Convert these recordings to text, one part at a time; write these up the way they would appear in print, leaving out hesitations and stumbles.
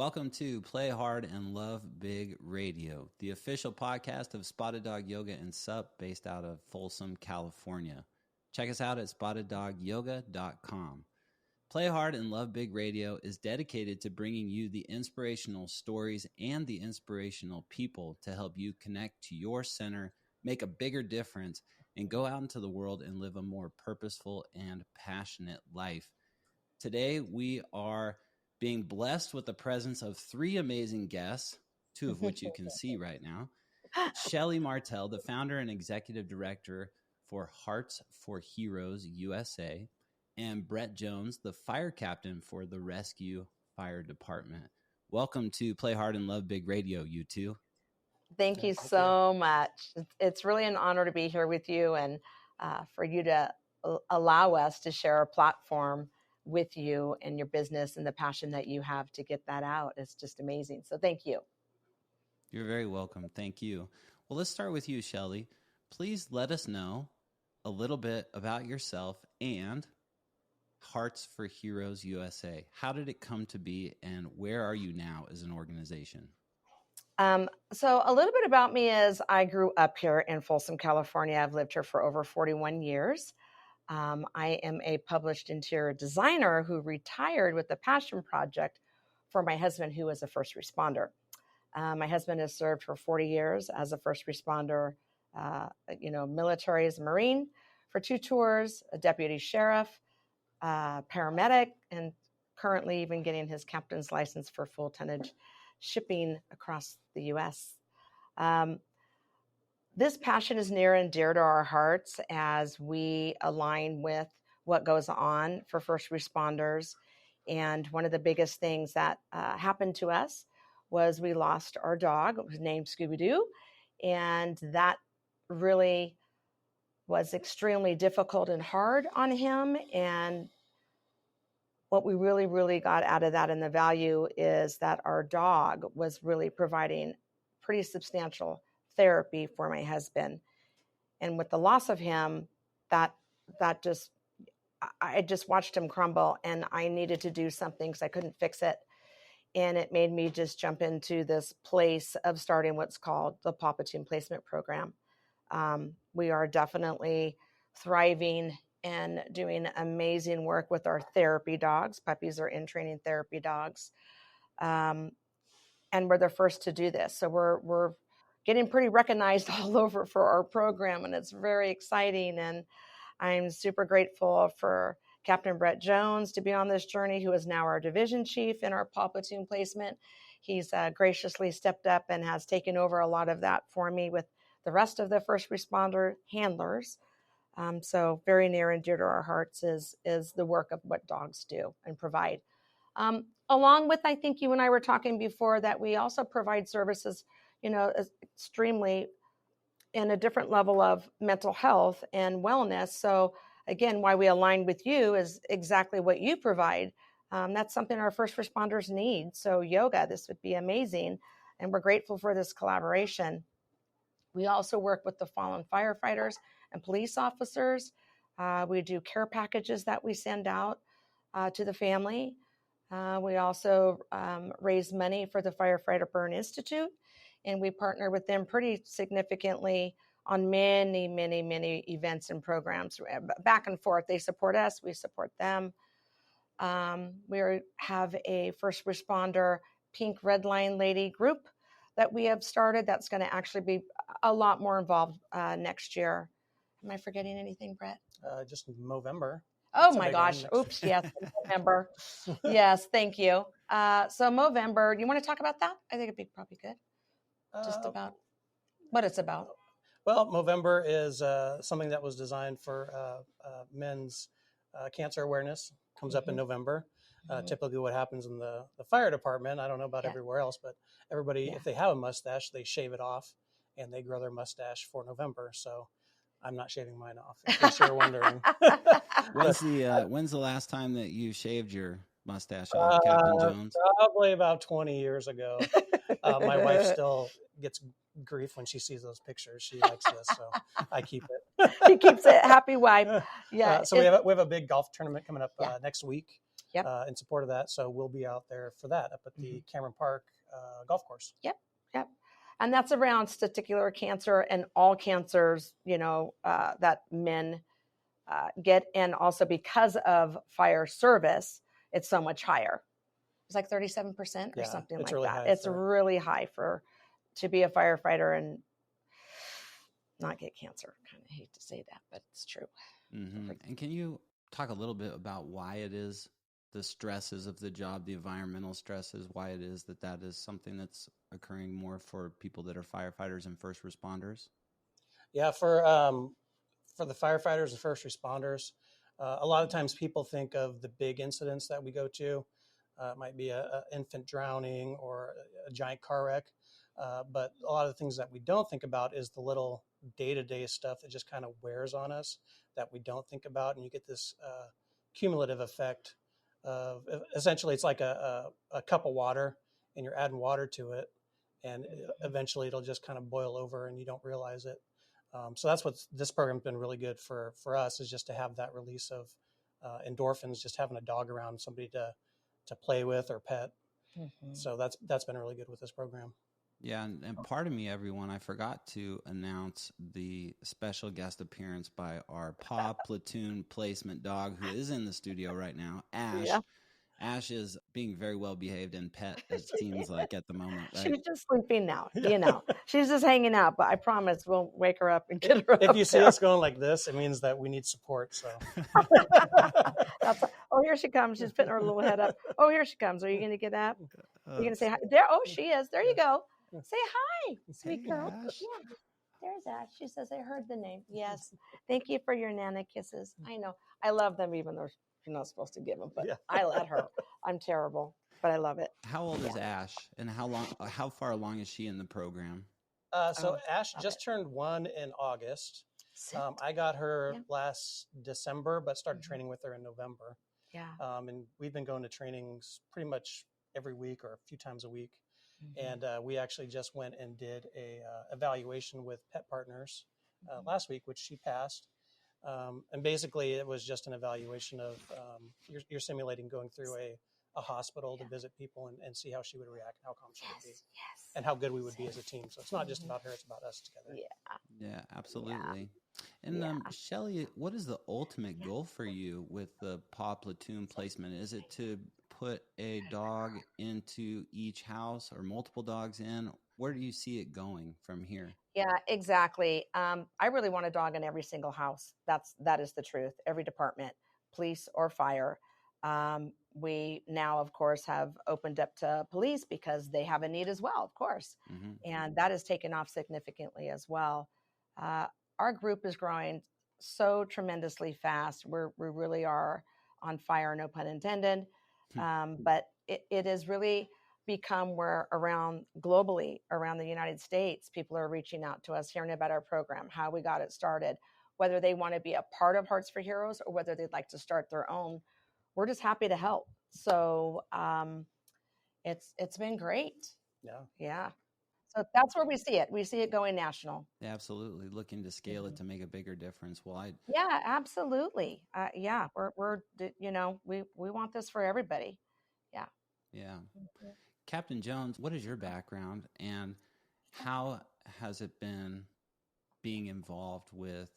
Welcome to Play Hard and Love Big Radio, the official podcast of Spotted Dog Yoga SUP based out of Folsom, California. Check us out at spotteddogyoga.com. Play Hard and Love Big Radio is dedicated to bringing you the inspirational stories and the inspirational people to help you connect to your center, make a bigger difference, and go out into the world and live a more purposeful and passionate life. Today, we are being blessed with the presence of three amazing guests, two of which you can see right now. Shelley Martell, the founder and executive director for Hearts for Heroes USA, and Brett Jones, the fire captain for the Rescue Fire Department. Welcome to Play Hard and Love Big Radio, you two. Thank you so much. It's really an honor to be here with you and for you to allow us to share a platform with you and your business and the passion that you have to get that out. It's just amazing. So thank you. You're very welcome. Thank you. Well, let's start with you, Shelley. Please let us know a little bit about yourself and Hearts for Heroes USA. How did it come to be and where are you now as an organization? So a little bit about me is I grew up here in Folsom, California. I've lived here for over 41 years. I am a published interior designer who retired with a passion project for my husband, who was a first responder. My husband has served for 40 years as a first responder, military as a Marine for 2 tours, a deputy sheriff, paramedic, and currently even getting his captain's license for full tonnage shipping across the U.S. This passion is near and dear to our hearts as we align with what goes on for first responders. And one of the biggest things that happened to us was we lost our dog. It was named Scooby-Doo. And that really was extremely difficult and hard on him. And what we really, really got out of that and the value is that our dog was really providing pretty substantial therapy for my husband. And with the loss of him, I just watched him crumble and I needed to do something because I couldn't fix it. And it made me just jump into this place of starting what's called the Paw Platoon Placement Program. We are definitely thriving and doing amazing work with our therapy dogs. Puppies are in training therapy dogs. And we're the first to do this. So we're getting pretty recognized all over for our program, and it's very exciting. And I'm super grateful for Captain Brett Jones to be on this journey, who is now our division chief in our Paw Platoon placement. He's graciously stepped up and has taken over a lot of that for me with the rest of the first responder handlers. So very near and dear to our hearts is the work of what dogs do and provide. Along with, I think you and I were talking before, that we also provide services, extremely in a different level of mental health and wellness. So again, why we align with you is exactly what you provide. That's something our first responders need. So yoga, this would be amazing. And we're grateful for this collaboration. We also work with the fallen firefighters and police officers. We do care packages that we send out to the family. We also raise money for the Firefighter Burn Institute, and we partner with them pretty significantly on many, many, many events and programs. Back and forth, they support us, we support them. We have a first responder Pink Red Line Lady group that we have started that's going to actually be a lot more involved next year. Am I forgetting anything, Brett? Just November. Oh my gosh. Oops. Yes. November. Yes. Thank you. So Movember, you want to talk about that? I think it'd be probably good. Just about what it's about. Well, Movember is something that was designed for men's cancer awareness. Comes up in November. Typically what happens in the fire department, I don't know about everywhere else, but everybody, if they have a mustache, they shave it off and they grow their mustache for November. So I'm not shaving mine off, in case you're wondering. When's the last time that you shaved your mustache off, Captain Jones? Probably about 20 years ago. My wife still gets grief when she sees those pictures. She likes this, so I keep it. He keeps it. Happy wife. Yeah. So we have a big golf tournament coming up next week. Yep. in support of that. So we'll be out there for that up at the Cameron Park golf course. Yep. And that's around testicular cancer and all cancers, that men get. And also because of fire service, it's so much higher. It's like 37% or something like really that. It's really high to be a firefighter and not get cancer. Kind of hate to say that, but it's true. Mm-hmm. And can you talk a little bit about why it is the stresses of the job, the environmental stresses, why it is that is something that's occurring more for people that are firefighters and first responders? Yeah, for the firefighters and first responders, a lot of times people think of the big incidents that we go to. It might be an infant drowning or a giant car wreck. But a lot of the things that we don't think about is the little day-to-day stuff that just kind of wears on us that we don't think about. And you get this cumulative effect of, essentially it's like a cup of water and you're adding water to it. And eventually it'll just kind of boil over and you don't realize it. So that's what this program's been really good for us, is just to have that release of endorphins, just having a dog around, somebody to play with or pet. So that's been really good with this program. Yeah, and pardon me, everyone, I forgot to announce the special guest appearance by our paw platoon placement dog, who is in the studio right now, Ash. Yeah. Ash is being very well behaved and pet, it seems like, at the moment, right? She's just sleeping now, She's just hanging out, but I promise we'll wake her up and get her If you see us going like this, it means that we need support, so. Oh, here she comes. She's putting her little head up. Oh, here she comes. Are you going to get up? You're going to say hi? There. Oh, she is. There you go. Say hi, sweet girl. Ash. Yeah. There's Ash. She says, I heard the name. Yes. Thank you for your Nana kisses. I know. I love them, even though you're not supposed to give them, but I let her. I'm terrible, but I love it. How old is Ash, and how far along is she in the program? So Ash just turned 1 in August. I got her last December, but started training with her in November. Yeah. And we've been going to trainings pretty much every week or a few times a week. And we actually just went and did a evaluation with Pet Partners last week, which she passed. And basically it was just an evaluation of you're simulating going through a hospital to visit people and see how she would react and how calm she would be and how good we would be as a team. So it's not just about her, it's about us together. Yeah, absolutely. And Shelley, what is the ultimate goal for you with the paw platoon placement? Is it to put a dog into each house or multiple dogs in? Where do you see it going from here? Yeah, exactly. I really want a dog in every single house. That is the truth. Every department, police or fire. We now, of course, have opened up to police because they have a need as well, of course. And that has taken off significantly as well. Our group is growing so tremendously fast. We really are on fire, no pun intended. But it has really become where globally around the United States, people are reaching out to us, hearing about our program, how we got it started, whether they want to be a part of Hearts for Heroes or whether they'd like to start their own. We're just happy to help. So it's been great. Yeah. So that's where we see it. We see it going national. Absolutely. Looking to scale it to make a bigger difference. Well, yeah, absolutely. We want this for everybody. Yeah. Yeah. Captain Jones, what is your background and how has it been being involved with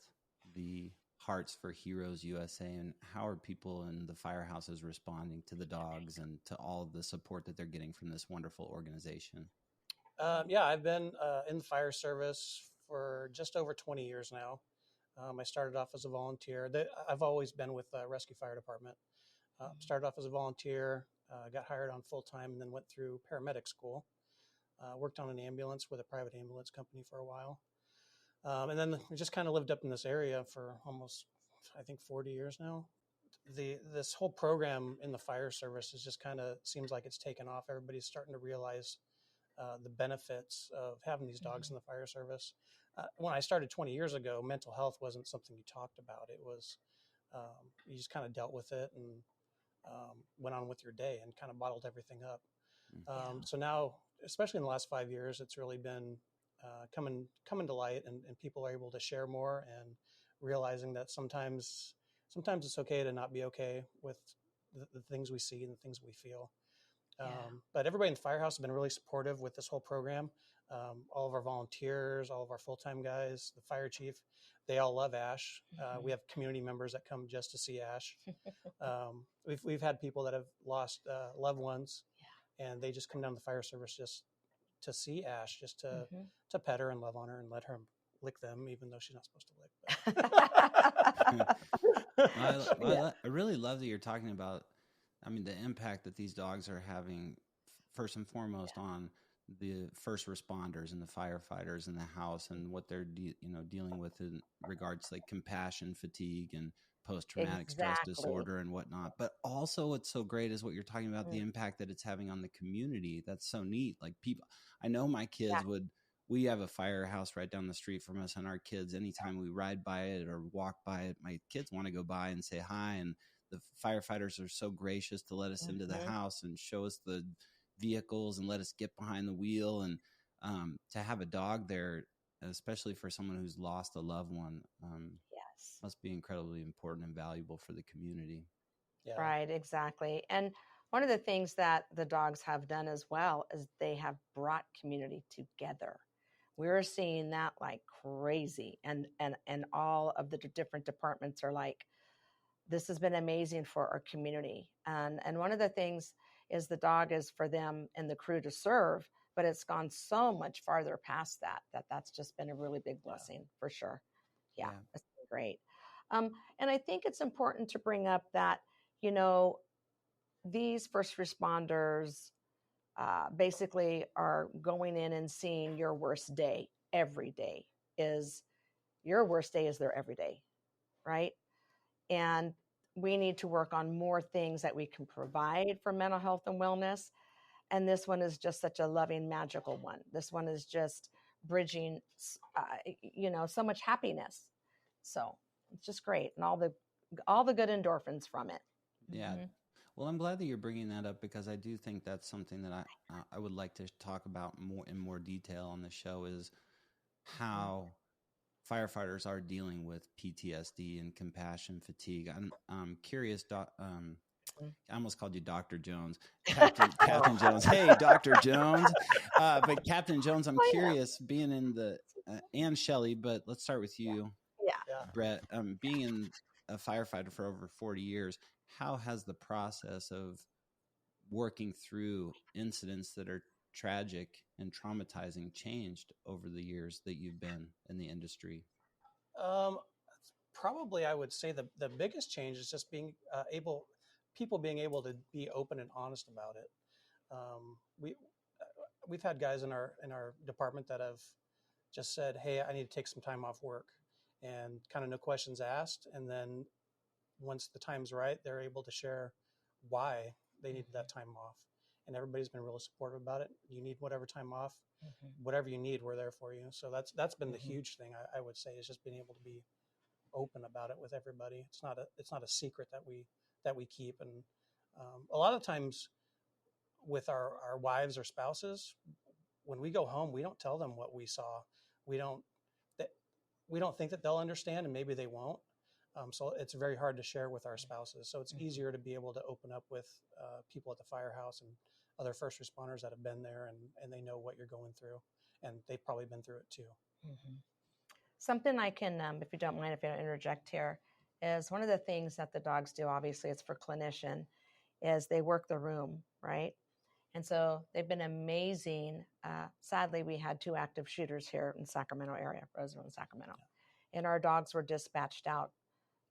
the Hearts for Heroes USA, and how are people in the firehouses responding to the dogs and to all of the support that they're getting from this wonderful organization? I've been in the fire service for just over 20 years now. I started off as a volunteer. I've always been with the Rescue Fire Department. Started off as a volunteer, got hired on full-time, and then went through paramedic school. Worked on an ambulance with a private ambulance company for a while. And then we just kind of lived up in this area for almost, I think, 40 years now. This whole program in the fire service is just kind of seems like it's taken off. Everybody's starting to realize the benefits of having these dogs in the fire service. When I started 20 years ago, mental health wasn't something you talked about. It was, you just kind of dealt with it and went on with your day and kind of bottled everything up. So now, especially in the last 5 years, it's really been coming to light, and people are able to share more and realizing that sometimes it's okay to not be okay with the things we see and the things we feel. Yeah. But everybody in the firehouse has been really supportive with this whole program. All of our volunteers, all of our full-time guys, the fire chief, they all love Ash. We have community members that come just to see Ash. We've had people that have lost loved ones, and they just come down to the fire service just to see Ash, just to pet her and love on her and let her lick them, even though she's not supposed to lick. I really love that you're talking about, I mean, the impact that these dogs are having first and foremost on the first responders and the firefighters in the house, and what they're dealing with in regards to like compassion fatigue and post-traumatic stress disorder and whatnot. But also what's so great is what you're talking about, the impact that it's having on the community. That's so neat. Like people, I know my kids we have a firehouse right down the street from us, and our kids, anytime we ride by it or walk by it, my kids want to go by and say hi. And the firefighters are so gracious to let us into the house and show us the vehicles and let us get behind the wheel. And to have a dog there, especially for someone who's lost a loved one, must be incredibly important and valuable for the community. Yeah. Right, exactly. And one of the things that the dogs have done as well is they have brought community together. We're seeing that like crazy, and all of the different departments are like, this has been amazing for our community. And one of the things is the dog is for them and the crew to serve, but it's gone so much farther past that's just been a really big blessing for sure. Yeah. It's been great. And I think it's important to bring up that, these first responders basically are going in and seeing your worst day every day. Your worst day is their every day, right? And we need to work on more things that we can provide for mental health and wellness. And this one is just such a loving, magical one. This one is just bridging, so much happiness. So it's just great. And all the good endorphins from it. Yeah. Mm-hmm. Well, I'm glad that you're bringing that up, because I do think that's something that I would like to talk about in more detail on the show, is how firefighters are dealing with PTSD and compassion fatigue. I'm curious, I almost called you Dr. Jones. Captain Jones. Hey, Dr. Jones. But Captain Jones, I'm curious, being in the, and Shelley, but let's start with you, Brett, being in a firefighter for over 40 years, how has the process of working through incidents that are tragic and traumatizing changed over the years that you've been in the industry? Probably, I would say the biggest change is just being people being able to be open and honest about it. We've had guys in our department that have just said, "Hey, I need to take some time off work," and kind of no questions asked. And then once the time's right, they're able to share why they needed that time off. And everybody's been really supportive about it. You need whatever time off, whatever you need, we're there for you. So that's been the huge thing, I would say, is just being able to be open about it with everybody. It's not a secret that we keep. And a lot of times with our wives or spouses, when we go home, we don't tell them what we saw. We don't think that they'll understand, and maybe they won't. So it's very hard to share with our spouses. So it's easier to be able to open up with people at the firehouse and other first responders that have been there, and they know what you're going through, and they've probably been through it too. Mm-hmm. Something I can, if you don't mind, if you don't interject here, is one of the things that the dogs do, obviously it's for clinician, is they work the room, right? And so they've been amazing. Sadly, we had 2 active shooters here in Sacramento area, Roseville and Sacramento. And our dogs were dispatched out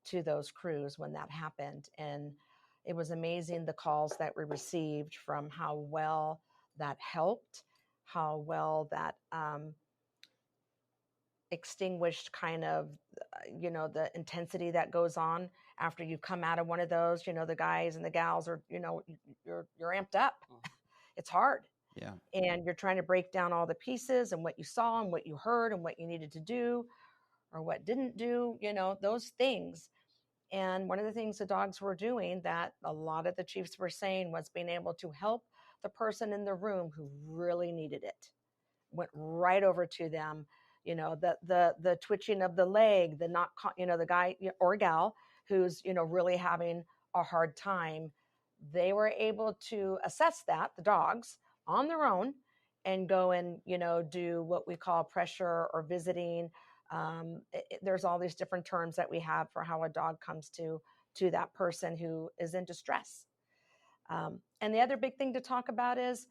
to those crews when that happened. And it was amazing the calls that we received from how well that helped, how well that extinguished kind of, the intensity that goes on after you come out of one of those. The guys and the gals are, you're amped up. It's hard. Yeah. And you're trying to break down all the pieces and what you saw and what you heard and what you needed to do or what didn't do, those things. And one of the things the dogs were doing that a lot of the chiefs were saying was being able to help the person in the room who really needed it. Went right over to them, the twitching of the leg, the guy or gal who's, really having a hard time they were able to assess that, the dogs, on their own, and go and, do what we call pressure or visiting. There's all these different terms that we have for how a dog comes to that person who is in distress. And the other big thing to talk about is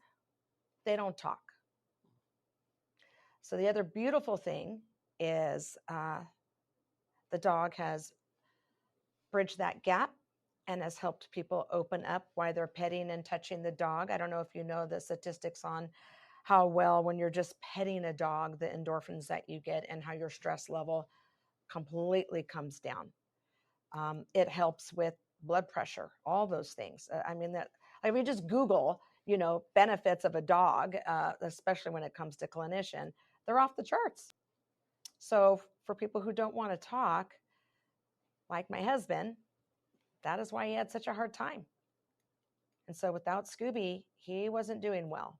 they don't talk. So the other beautiful thing is the dog has bridged that gap and has helped people open up while they're petting and touching the dog. I don't know if you know the statistics on how well, when you're just petting a dog, the endorphins that you get and how your stress level completely comes down. It helps with blood pressure, all those things. Just Google, benefits of a dog, especially when it comes to clinician, they're off the charts. So for people who don't want to talk, like my husband, that is why he had such a hard time. And so without Scooby, he wasn't doing well.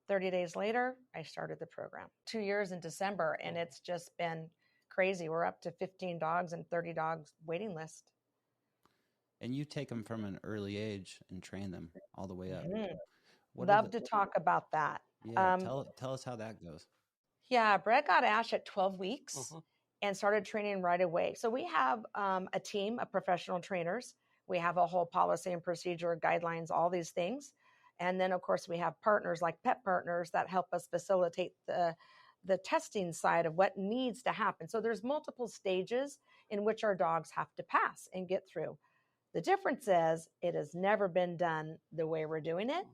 30 days later, I started the program. 2 years in December, and it's just been crazy. We're up to 15 dogs and 30 dogs waiting list. And you take them from an early age and train them all the way up. Mm-hmm. Love to talk about that. Yeah, tell us how that goes. Yeah, Brett got Ash at 12 weeks and started training right away. So we have a team of professional trainers. We have a whole policy and procedure, guidelines, all these things. And then, of course, we have partners like pet partners that help us facilitate the testing side of what needs to happen. So there's multiple stages in which our dogs have to pass and get through. The difference is it has never been done the way we're doing it.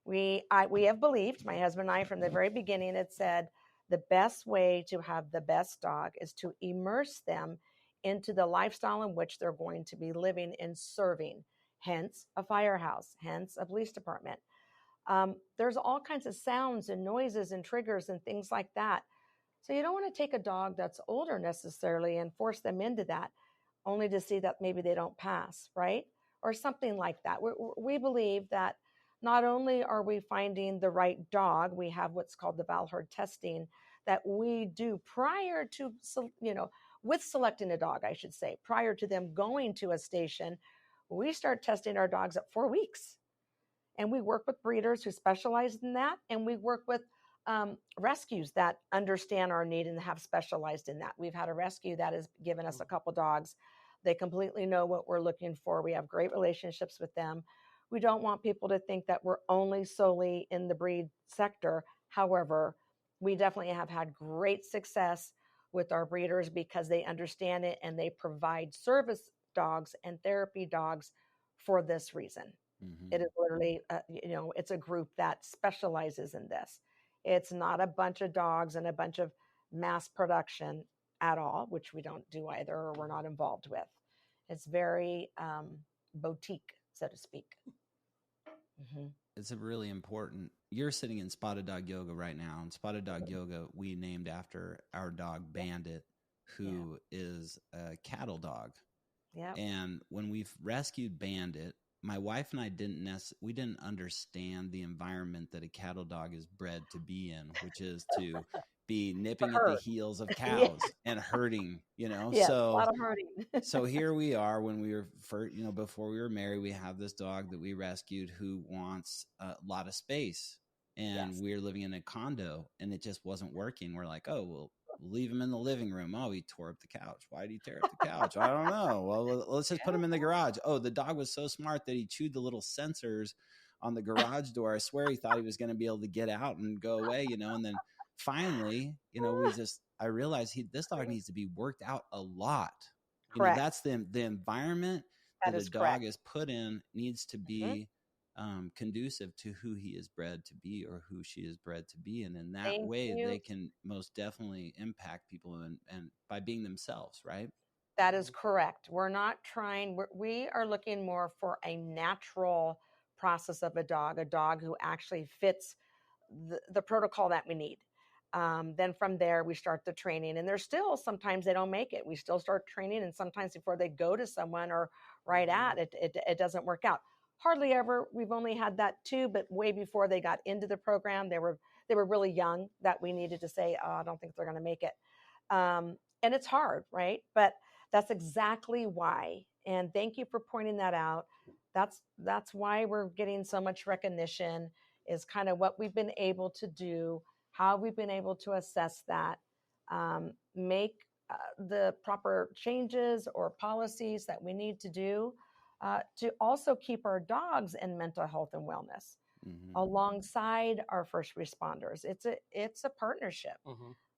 We have believed, my husband and I, from the very beginning, it said the best way to have the best dog is to immerse them into the lifestyle in which they're going to be living and serving, hence a firehouse, hence a police department. There's all kinds of sounds and noises and triggers and things like that. So you don't want to take a dog that's older necessarily and force them into that, only to see that maybe they don't pass, right? Or something like that. We believe that not only are we finding the right dog, we have what's called the Valherd testing that we do prior to, with selecting a dog, I should say, prior to them going to a station. We start testing our dogs at 4 weeks. And we work with breeders who specialize in that. And we work with rescues that understand our need and have specialized in that. We've had a rescue that has given us a couple dogs. They completely know what we're looking for. We have great relationships with them. We don't want people to think that we're only solely in the breed sector. However, we definitely have had great success with our breeders because they understand it and they provide service dogs and therapy dogs for this reason. Mm-hmm. It is literally, it's a group that specializes in this. It's not a bunch of dogs and a bunch of mass production at all, which we don't do either, or we're not involved with. It's very boutique, so to speak. Mm-hmm. It's a really important. You're sitting in Spotted Dog Yoga right now, and Spotted Dog Yoga we named after our dog Bandit, who is a cattle dog. Yeah. And when we've rescued Bandit, my wife and I we didn't understand the environment that a cattle dog is bred to be in, which is to be nipping at the heels of cows and herding, Yeah, so a lot of herding. So here we are when we were before we were married, we have this dog that we rescued who wants a lot of space, and we're living in a condo and it just wasn't working. We're like, oh, well, leave him in the living room. Oh, he tore up the couch. Why did he tear up the couch? I don't know. Well, let's just put him in the garage. Oh, the dog was so smart that he chewed the little sensors on the garage door. I swear he thought he was going to be able to get out and go away, and then finally, I realized this dog needs to be worked out a lot. That's the environment that a dog is put in needs to be conducive to who he is bred to be or who she is bred to be. And in that way, they can most definitely impact people and by being themselves, right? That is correct. We're not trying, we are looking more for a natural process of a dog who actually fits the protocol that we need. Then from there, we start the training, and there's still, sometimes they don't make it. We still start training, and sometimes before they go to someone or right at it, it doesn't work out. Hardly ever. We've only had that too, but way before they got into the program, they were really young that we needed to say, oh, I don't think they're going to make it. And it's hard, right? But that's exactly why And thank you for pointing that out. That's why we're getting so much recognition, is kind of what we've been able to do, how we've been able to assess that, make the proper changes or policies that we need to do to also keep our dogs in mental health and wellness alongside our first responders. It's a partnership.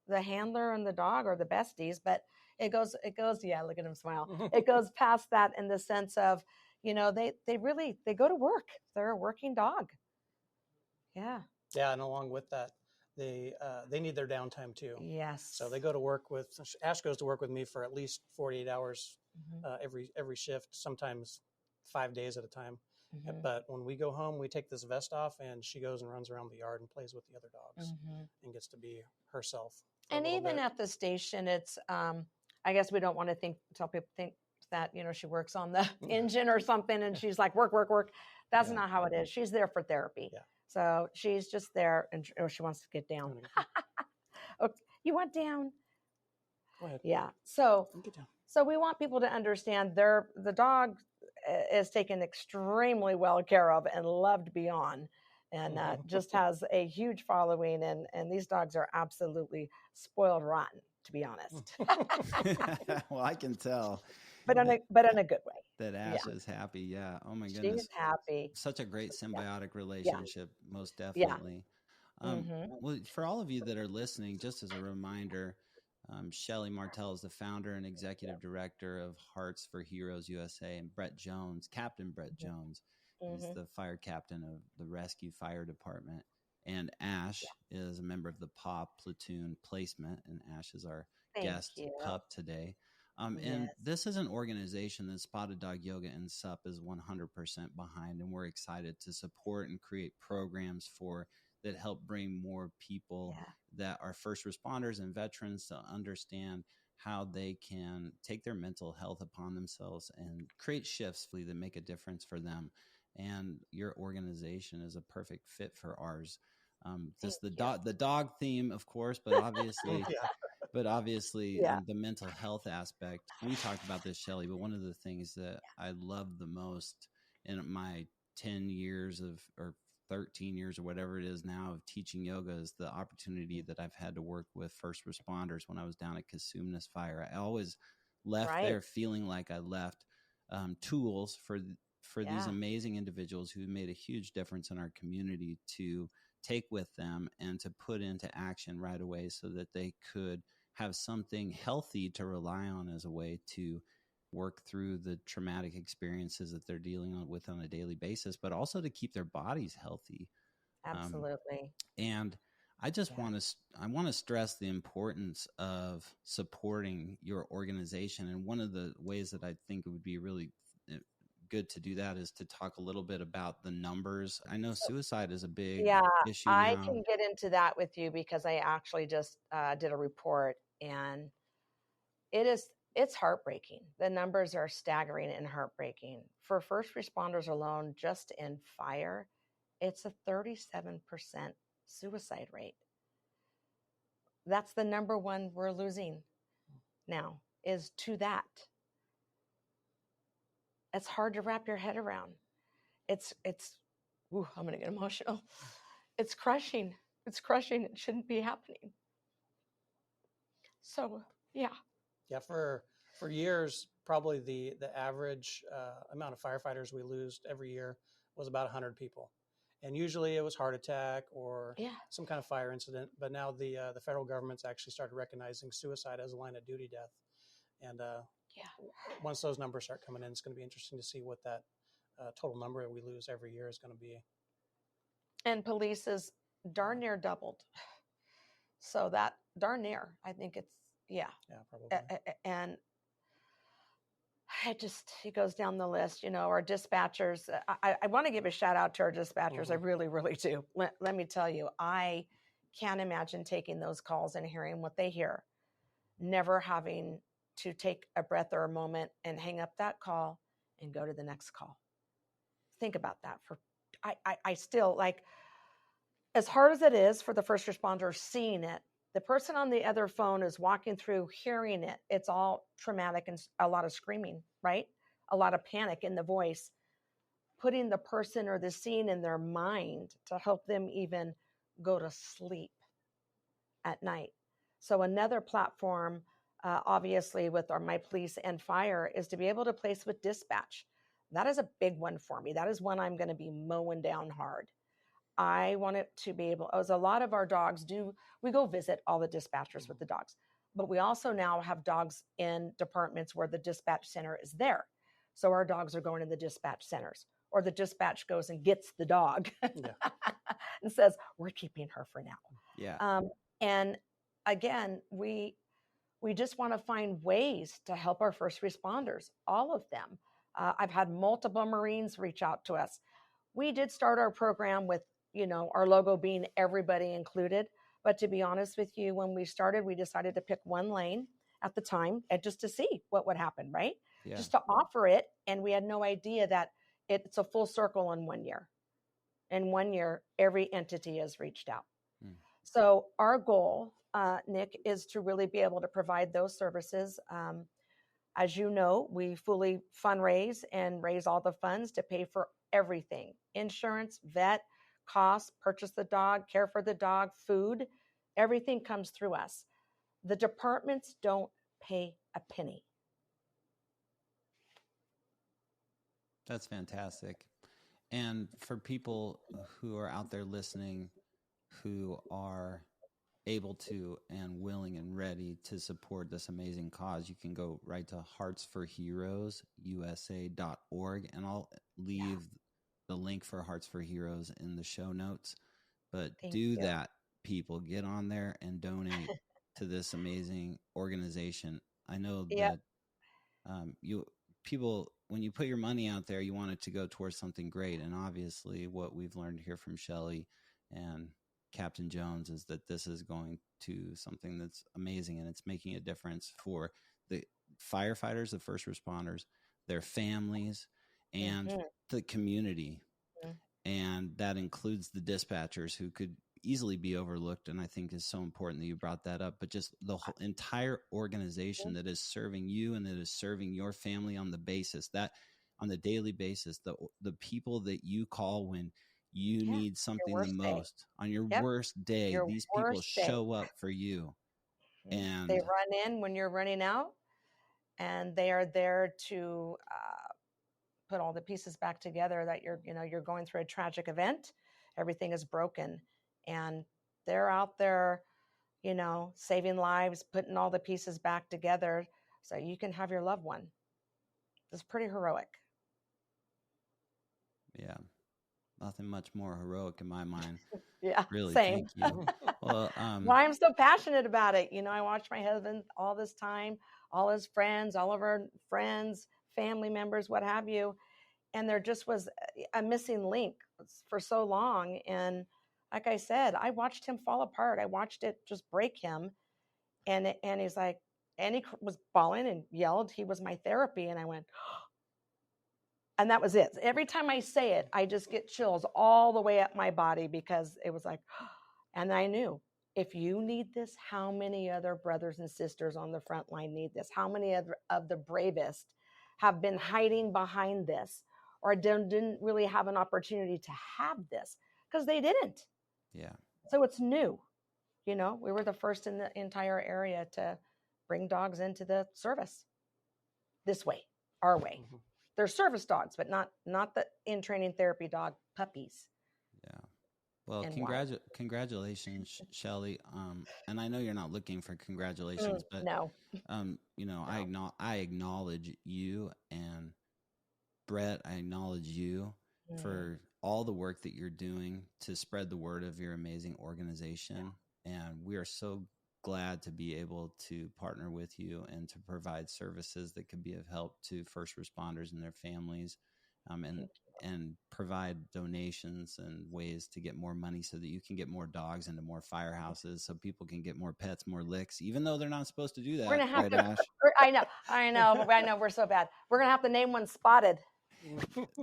The handler and the dog are the besties, but it goes, yeah, look at him smile. It goes past that in the sense of, you know, they go to work. They're a working dog. Yeah. Yeah. And along with that, they need their downtime too. Yes. So they go to work Ash goes to work with me for at least 48 hours every shift, sometimes 5 days at a time. But when we go home, we take this vest off and she goes and runs around the yard and plays with the other dogs and gets to be herself. And even at the station, it's, I guess we don't want to tell people think that, you know, she works on the engine or something and she's like, work, work, work. That's not how it is. She's there for therapy. Yeah. So she's just there and she wants to get down. Okay. You want down? Go ahead. Yeah. So, get down. So we want people to understand the dog is taken extremely well care of and loved beyond, and just has a huge following. And these dogs are absolutely spoiled rotten, to be honest. Well, I can tell. But in a good way. That Ash is happy. Yeah. Oh my goodness. She's happy. Such a great symbiotic relationship. Most definitely. Well, for all of you that are listening, just as a reminder, Shelley Martell is the founder and executive director of Hearts for Heroes USA, and Brett Jones, Captain Brett Jones, is the fire captain of the Rescue Fire Department. And Ash is a member of the PAW Platoon Placement, and Ash is our guest pup today. And this is an organization that Spotted Dog Yoga and SUP is 100% behind, and we're excited to support and create programs that help bring more people that are first responders and veterans to understand how they can take their mental health upon themselves and create shifts that make a difference for them. And your organization is a perfect fit for ours. Just the dog theme, of course, but obviously, the mental health aspect. We talked about this, Shelley, but one of the things that I love the most in my 10 years or 13 years or whatever it is now of teaching yoga is the opportunity that I've had to work with first responders. When I was down at Casumnas Fire, I always left there feeling like I left tools for these amazing individuals who made a huge difference in our community to take with them and to put into action right away so that they could have something healthy to rely on as a way to work through the traumatic experiences that they're dealing with on a daily basis, but also to keep their bodies healthy. Absolutely. And I just want to stress the importance of supporting your organization. And one of the ways that I think it would be really good to do that is to talk a little bit about the numbers. I know suicide is a big issue now. I can get into that with you because I actually just did a report, and it's heartbreaking. The numbers are staggering and heartbreaking. For first responders alone, just in fire, it's a 37% suicide rate. That's the number one we're losing now, is to that. It's hard to wrap your head around. I'm going to get emotional. It's crushing. It's crushing. It shouldn't be happening. So, yeah. Yeah, for years, probably the average amount of firefighters we lose every year was about 100 people. And usually it was heart attack or some kind of fire incident. But now the federal government's actually started recognizing suicide as a line of duty death. And once those numbers start coming in, it's going to be interesting to see what that total number that we lose every year is going to be. And police is darn near doubled. So that darn near, I think it's, probably. And it goes down the list, our dispatchers. I want to give a shout out to our dispatchers. I really, really do. Let me tell you, I can't imagine taking those calls and hearing what they hear, never having to take a breath or a moment and hang up that call and go to the next call. Think about that. I still, like, as hard as it is for the first responder seeing it, the person on the other phone is walking through, hearing it. It's all traumatic and a lot of screaming, right? a lot of panic in the voice, putting the person or the scene in their mind to help them even go to sleep at night. So another platform, obviously with my police and fire, is to be able to place with dispatch. That is a big one for me. That is one I'm going to be mowing down hard. I want it to be able, as a lot of our dogs do, we go visit all the dispatchers with the dogs, but we also now have dogs in departments where the dispatch center is there. So our dogs are going to the dispatch centers, or the dispatch goes and gets the dog and says, we're keeping her for now. Yeah. And again, we just want to find ways to help our first responders, all of them. I've had multiple Marines reach out to us. We did start our program with, our logo being everybody included. But to be honest with you, when we started, we decided to pick one lane at the time and just to see what would happen, right? Yeah. Just to offer it. And we had no idea that it's a full circle in 1 year. In 1 year, every entity has reached out. So our goal, Nick, is to really be able to provide those services. As you know, we fully fundraise and raise all the funds to pay for everything: insurance, vet, costs, purchase the dog, care for the dog, food. Everything comes through us. The departments don't pay a penny. That's fantastic. And for people who are out there listening, who are able to and willing and ready to support this amazing cause, you can go right to heartsforheroesusa.org, and I'll leave the link for Hearts for Heroes in the show notes. But that, people. Get on there and donate to this amazing organization. I know that people, when you put your money out there, you want it to go towards something great. And obviously what we've learned here from Shelley and Captain Jones is that this is going to something that's amazing, and it's making a difference for the firefighters, the first responders, their families, and the community. And that includes the dispatchers, who could easily be overlooked, and I think is so important that you brought that up. But just the whole entire organization that is serving you and that is serving your family on the daily basis, the people that you call when you need something the most on your worst day. These people show up for you, and they run in when you're running out, and they are there to put all the pieces back together. That you're going through a tragic event, everything is broken, and they're out there, saving lives, putting all the pieces back together so you can have your loved one. It's pretty heroic. Yeah. Nothing much more heroic in my mind. Yeah, really. Same. Thank you. Well, why I'm so passionate about it. I watched my husband all this time, all his friends, all of our friends, family members, what have you. And there just was a missing link for so long. And like I said, I watched him fall apart. I watched it just break him. And he's like, and he was bawling and yelled. He was my therapy. And I went, and that was it. Every time I say it, I just get chills all the way up my body, because it was like, and I knew, if you need this, how many other brothers and sisters on the front line need this? How many of the bravest have been hiding behind this, or didn't really have an opportunity to have this because they didn't? Yeah. So it's new. We were the first in the entire area to bring dogs into the service this way, our way. Mm-hmm. They're service dogs, but not the in-training therapy dog puppies. Yeah. Well, congratulations, Shelley. And I know you're not looking for congratulations, but no. No. I acknowledge you, and Brett, I acknowledge you for all the work that you're doing to spread the word of your amazing organization. And we are so glad to be able to partner with you and to provide services that could be of help to first responders and their families, and provide donations and ways to get more money so that you can get more dogs into more firehouses, so people can get more pets, more licks, even though they're not supposed to do that. We're gonna have Ash? I know. We're so bad. We're gonna have to name one Spotted.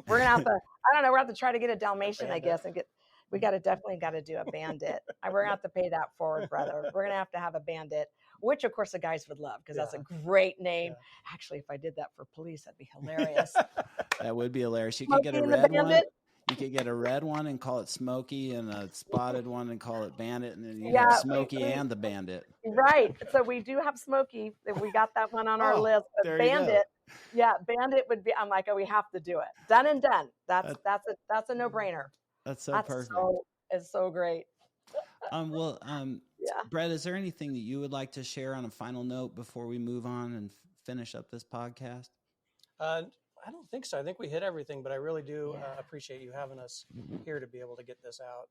We're gonna have to. I don't know. We're gonna have to try to get a Dalmatian, I guess, and get. We definitely got to do a bandit. We're going to have to pay that forward, brother. We're going to have a bandit, which of course the guys would love because that's a great name. Yeah. Actually, if I did that for police, that'd be hilarious. That would be hilarious. You Smokey could get a red one. You could get a red one and call it Smokey, and a spotted one and call it Bandit, and then you have Smokey and the Bandit. Right. So we do have Smokey. We got that one on our list. But Bandit, Bandit would be. I'm like, oh, we have to do it. Done and done. That's a no-brainer. That's perfect. It's so great. Brett, is there anything that you would like to share on a final note before we move on and finish up this podcast? I don't think so. I think we hit everything, but I really do appreciate you having us here to be able to get this out.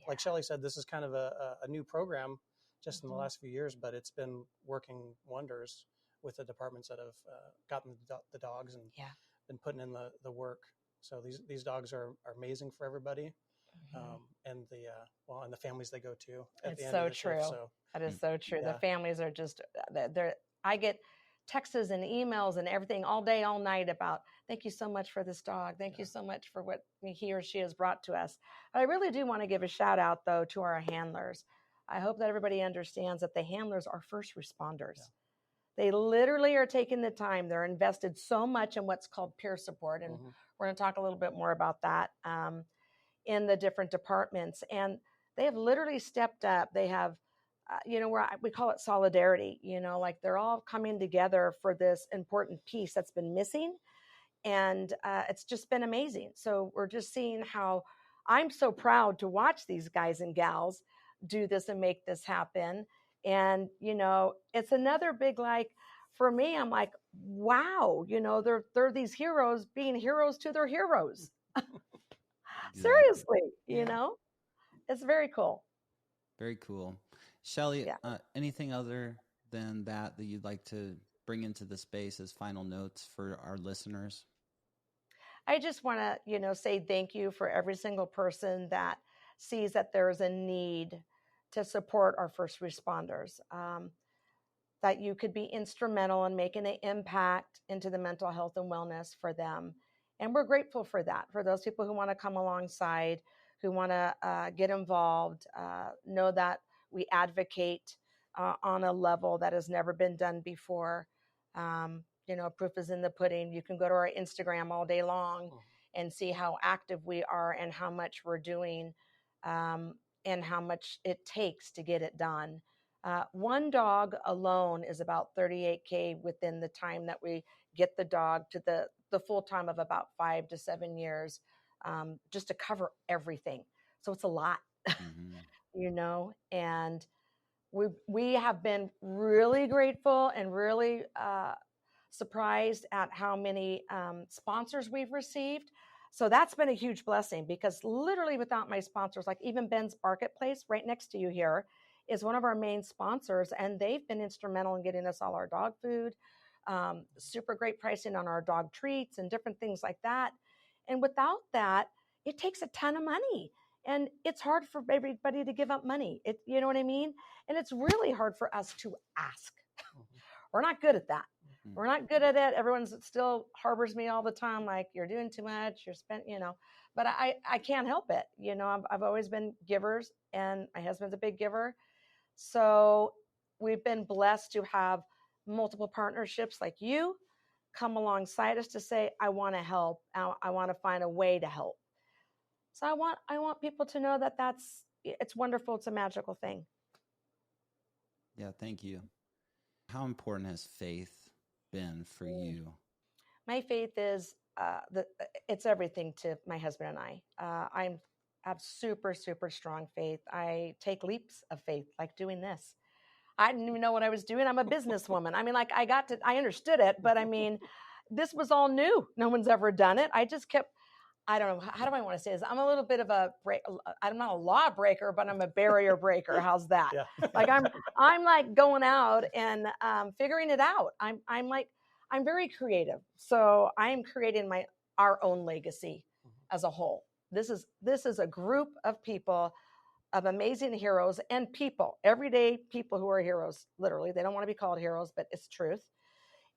Like Shelley said, this is kind of a new program just in the last few years, but it's been working wonders with the departments that have gotten the dogs and been putting in the work. So these dogs are amazing for everybody, and the families they go to. It's so true. That is so true. The families are just I get texts and emails and everything all day, all night about, thank you so much for this dog. Thank you so much for what he or she has brought to us. But I really do want to give a shout out, though, to our handlers. I hope that everybody understands that the handlers are first responders. Yeah. They literally are taking the time. They're invested so much in what's called peer support. And we're going to talk a little bit more about that in the different departments. And they have literally stepped up. They have where we call it solidarity, like they're all coming together for this important piece that's been missing. And it's just been amazing. So we're just seeing how I'm so proud to watch these guys and gals do this and make this happen. And, it's another big, for me, I'm like, wow, they're these heroes being heroes to their heroes. Seriously, it's very cool. Very cool. Shelley, anything other than that you'd like to bring into the space as final notes for our listeners? I just want to, say thank you for every single person that sees that there is a need to support our first responders, that you could be instrumental in making an impact into the mental health and wellness for them. And we're grateful for that, for those people who want to come alongside, who want to get involved, know that we advocate on a level that has never been done before. Proof is in the pudding. You can go to our Instagram all day long and see how active we are and how much we're doing and how much it takes to get it done. One dog alone is about $38,000 within the time that we get the dog to the full time of about 5 to 7 years, just to cover everything. So it's a lot. And we have been really grateful and really surprised at how many sponsors we've received. So that's been a huge blessing, because literally without my sponsors, like even Ben's Marketplace right next to you here is one of our main sponsors, and they've been instrumental in getting us all our dog food, super great pricing on our dog treats and different things like that. And without that, it takes a ton of money. And it's hard for everybody to give up money. You know what I mean? And it's really hard for us to ask. We're not good at that. We're not good at it. Everyone still harbors me all the time, like, you're doing too much, you're spent, but I can't help it. I've always been givers, and my husband's a big giver. So we've been blessed to have multiple partnerships like you come alongside us to say, I want to help. I want to find a way to help. So I want people to know that it's wonderful. It's a magical thing. Yeah. Thank you. How important has faith been for you? My faith is, it's everything to my husband and I. I have super, super strong faith. I take leaps of faith, like doing this. I didn't even know what I was doing. I'm a businesswoman. I mean, I understood it, but I mean, this was all new. No one's ever done it. I just kept, I don't know, how do I want to say this? I'm a little bit of I'm not a law breaker, but I'm a barrier breaker. How's that? Yeah. Like I'm like going out and figuring it out. I'm very creative. So I'm creating our own legacy as a whole. This is a group of people, of amazing heroes and people, everyday people who are heroes, literally. They don't want to be called heroes, but it's truth.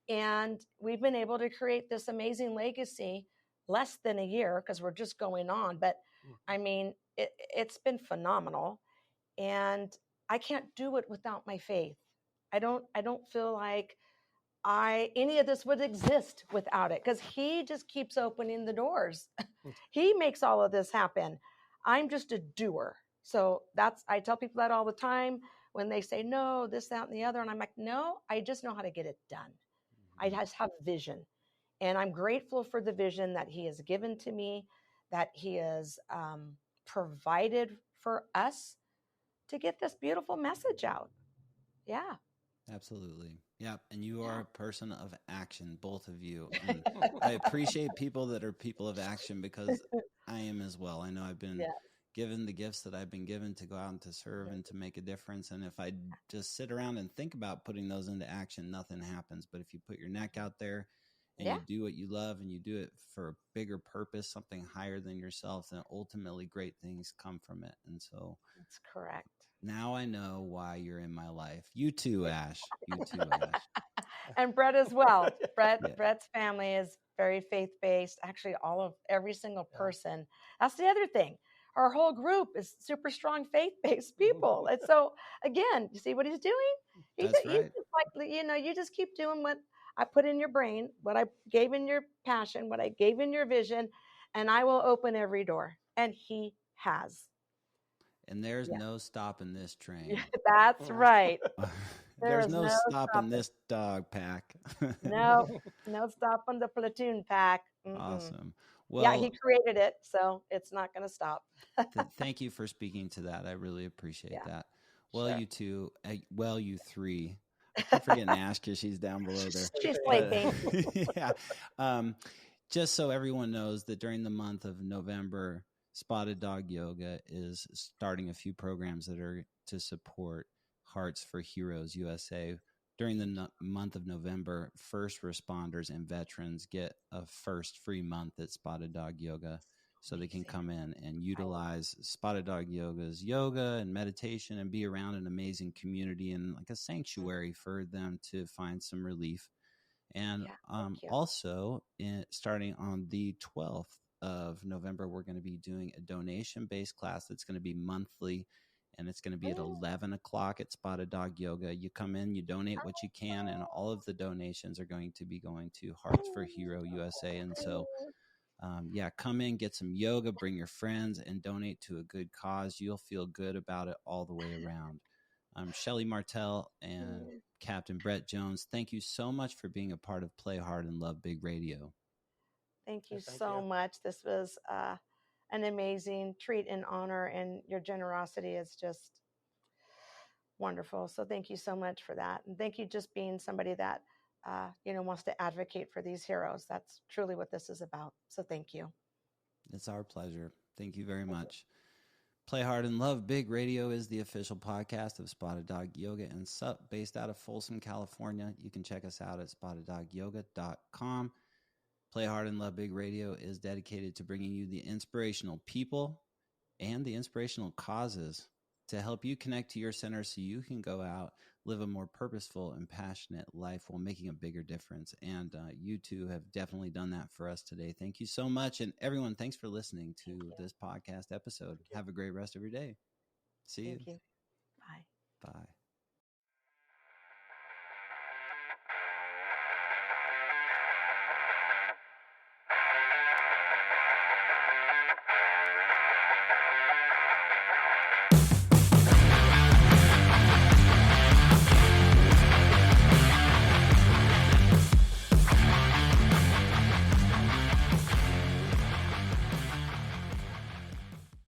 And we've been able to create this amazing legacy less than a year, because we're just going on. But I mean, it's been phenomenal. And I can't do it without my faith. I don't feel like any of this would exist without it, because he just keeps opening the doors. He makes all of this happen. I'm just a doer. So I tell people that all the time when they say no, this, that, and the other. And I'm like, no, I just know how to get it done. I just have vision. And I'm grateful for the vision that he has given to me, that he has provided for us to get this beautiful message out. Yeah. Absolutely. Yeah. And you are a person of action, both of you. And I appreciate people that are people of action, because I am as well. I know I've been given the gifts that I've been given to go out and to serve and to make a difference. And if I just sit around and think about putting those into action, nothing happens. But if you put your neck out there and you do what you love and you do it for a bigger purpose, something higher than yourself, then ultimately great things come from it. And so that's correct. Now I know why you're in my life. You too, Ash. You too, Ash. And Brett as well. Brett's family is very faith-based. Actually, every single person. That's the other thing. Our whole group is super strong faith-based people. And so, again, you see what he's doing? He's just like, you just keep doing what I put in your brain, what I gave in your passion, what I gave in your vision, and I will open every door. And he has. And there's no stopping this train. That's right. There's no stopping this dog pack. No stopping the platoon pack. Awesome. Well, he created it, so it's not going to stop. Thank you for speaking to that. I really appreciate that. Well, you two, you three. I keep forgetting Ash because she's down below there. She's sleeping. Just so everyone knows that during the month of November, Spotted Dog Yoga is starting a few programs that are to support Hearts for Heroes USA. During the month of November, first responders and veterans get a first free month at Spotted Dog Yoga, so they can come in and utilize Spotted Dog Yoga's yoga and meditation and be around an amazing community and like a sanctuary for them to find some relief. And also, starting on the 12th of November, we're going to be doing a donation-based class that's going to be monthly, and it's going to be at 11 o'clock at Spotted Dog Yoga. You come in, you donate what you can, and all of the donations are going to be going to Hearts for Hero USA. And so, come in, get some yoga, bring your friends, and donate to a good cause. You'll feel good about it all the way around. Shelley Martell and Captain Brett Jones, thank you so much for being a part of Play Hard and Love Big Radio. Thank you so much. This was an amazing treat and honor, and your generosity is just wonderful. So thank you so much for that. And thank you just being somebody that, wants to advocate for these heroes. That's truly what this is about. So thank you. It's our pleasure. Thank you very much. Play Hard and Love Big Radio is the official podcast of Spotted Dog Yoga and SUP based out of Folsom, California. You can check us out at spotteddogyoga.com. Play Hard and Love Big Radio is dedicated to bringing you the inspirational people and the inspirational causes to help you connect to your center so you can go out, live a more purposeful and passionate life while making a bigger difference. And you two have definitely done that for us today. Thank you so much. And everyone, thanks for listening to this podcast episode. Have a great rest of your day. See you. Thank you. Bye. Bye.